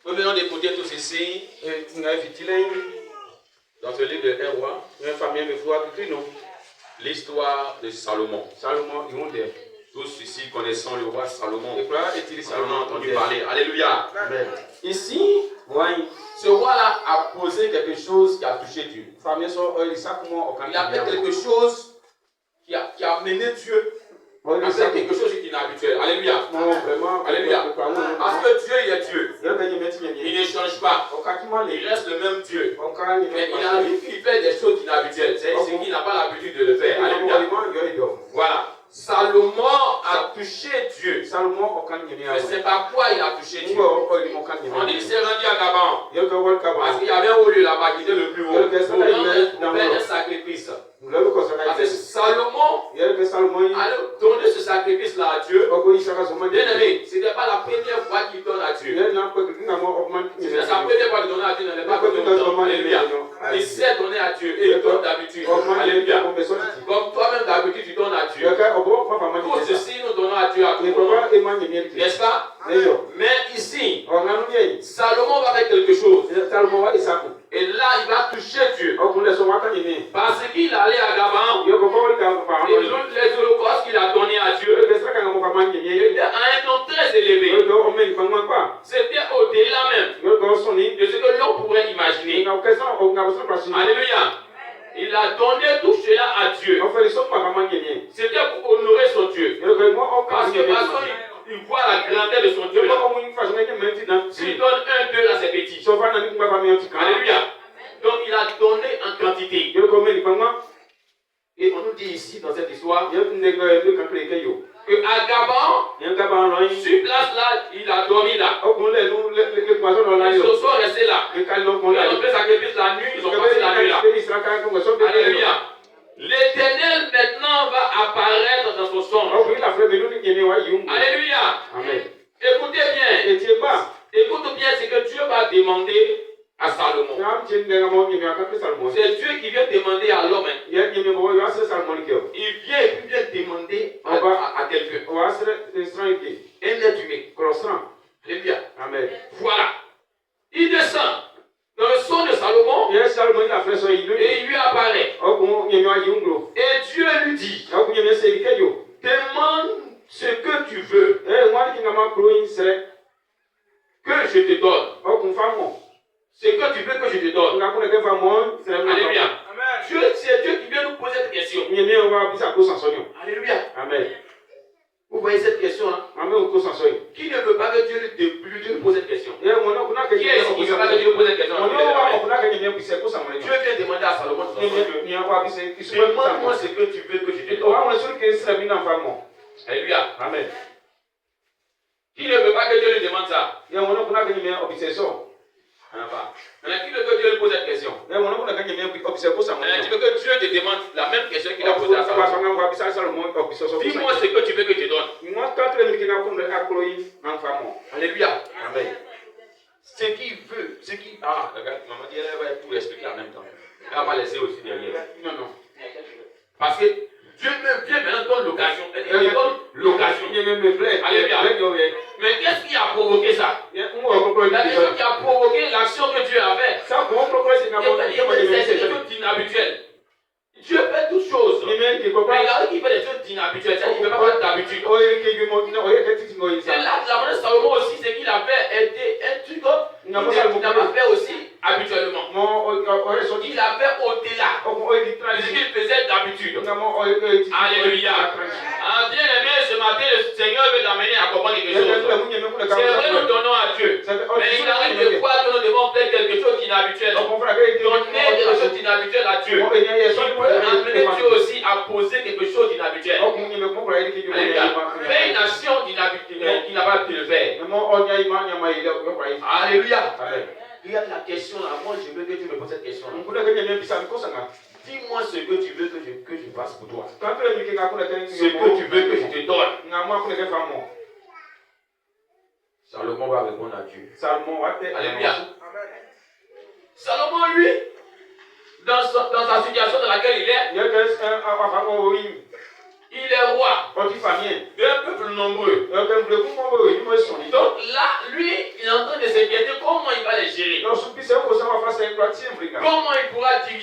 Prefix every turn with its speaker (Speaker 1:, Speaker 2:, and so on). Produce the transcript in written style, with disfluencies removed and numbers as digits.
Speaker 1: Nous venons d'écouter tout ceci dans ce livre de 1 roi, l'histoire de Salomon. Tous ici connaissons le roi Salomon. On a entendu parler. Alléluia.
Speaker 2: Amen.
Speaker 1: Ici, ce roi-là a posé quelque chose qui a touché Dieu. Il a fait quelque chose qui a mené Dieu à faire quelque chose d'inhabituel. Alléluia. Alléluia. Parce que Dieu, il est Dieu. Il ne change pas. Il reste le même Dieu. Mais il arrive qu'il fait des choses inhabituelles. C'est ce qu'il n'a pas l'habitude de le faire. Alléluia. Voilà. Salomon a touché Dieu. Mais c'est par quoi il a touché Dieu. On dit qu'il s'est rendu à Gaban. Parce qu'il y avait un haut lieu là-bas qui était le plus haut. Pour faire un sacrifice. Parce que Salomon a donné ce sacrifice-là à Dieu. Bien aimé, ce n'était pas la première fois qu'il donne à Dieu. C'est sa première fois qu'il donne à Dieu, il n'est pas donné autant. Alléluia. Il sait donner à Dieu et il donne d'habitude. Alléluia. Comme toi-même d'habitude, tu donnes à Dieu. Tout ceci, nous donnons à Dieu à tout le monde. N'est-ce pas? Mais ici, Salomon va faire quelque chose. Et là, il va toucher Dieu. Parce qu'il allait à Gaban. Et les holocaustes qu'il a donnés à Dieu étaient à un nom très élevé. C'était au-delà même de ce que l'on pourrait imaginer. Alléluia. Il a donné tout cela à Dieu. C'était pour honorer son Dieu. Parce que il voit la grandeur de son Dieu. S'il donne un, deux, là c'est petit. Alléluia. Donc il a donné en quantité. Et on nous dit ici dans cette histoire que à Gaban, sur place là, il a dormi là. Ils se sont restés là. Ils ont fait sacrifice la nuit, ils ont passé la nuit là. Alléluia. L'Éternel maintenant va apparaître dans son songe. Alléluia.
Speaker 2: Amen.
Speaker 1: Écoutez bien. Écoute bien ce que Dieu va demander à Salomon. C'est Dieu qui vient demander à l'homme. Il vient demander à quelqu'un. Un être humain. Alléluia.
Speaker 2: Amen.
Speaker 1: Voilà. Il descend dans le son de Salomon et il lui apparaît. Et Dieu lui dit, demande ce que tu veux que je te donne. Ce que tu veux que je te donne. Alléluia. C'est Dieu qui vient nous poser cette question. Alléluia.
Speaker 2: Amen.
Speaker 1: Vous voyez cette question-là? Qui ne veut pas que Dieu lui pose cette question? Qui est-ce qui ne veut pas que Dieu pose cette question? Dieu vient demander à Salomon demande-moi ce que tu veux que je te donne. Alléluia.
Speaker 2: Amen.
Speaker 1: Qui ne veut pas que Dieu lui demande ça? Maintenant, qui veut que Dieu lui pose cette question? Tu veux que Dieu te demande la même question qu'il a posée à Salomon. Dis-moi ce que tu veux que je te donne. Alléluia.
Speaker 2: Amen.
Speaker 1: Ce qu'il veut, ce qu'il... Ah, regarde, maman dit elle va tout expliquer en même temps. Elle va pas laisser aussi derrière. Non. Parce que Dieu vient maintenant donner l'occasion. Il donne l'occasion. Alléluia. Mais qu'est-ce qui a provoqué ça? La question qui a provoqué l'action que Dieu a faite. C'est des choses inhabituelles. Dieu fait toutes choses. Mais il a dit qu'il fait des choses inhabituelles. C'est-à-dire qu'il ne fait pas d'habitude. C'est là que la manière de Salomon aussi, ce qu'il a fait était un truc qu'il n'a pas fait aussi habituellement. Il a fait au-delà de ce qu'il faisait d'habitude. Alléluia. Bien aimé, ce matin, le Seigneur veut t'amener à comprendre quelque chose. C'est vrai, nous donnons à Dieu. Mais il arrive de fois que nous devons faire quelque chose d'inhabituel. Donner quelque chose d'inhabituel à Dieu. Il peut amener Dieu aussi à poser quelque chose d'inhabituel. Alléluia. Fais une action d'inhabituel qui n'a pas pu le faire. Alléluia. Regarde la question là. Moi, je veux que tu me poses cette question là. Dis-moi ce que tu veux que je fasse pour toi. Ce que tu veux que je te donne. Salomon va répondre à Dieu. Alléluia. Salomon, lui, dans sa situation dans laquelle il est roi d'un peuple nombreux. Donc là, lui, il est en train de s'inquiéter comment comment il pourra diriger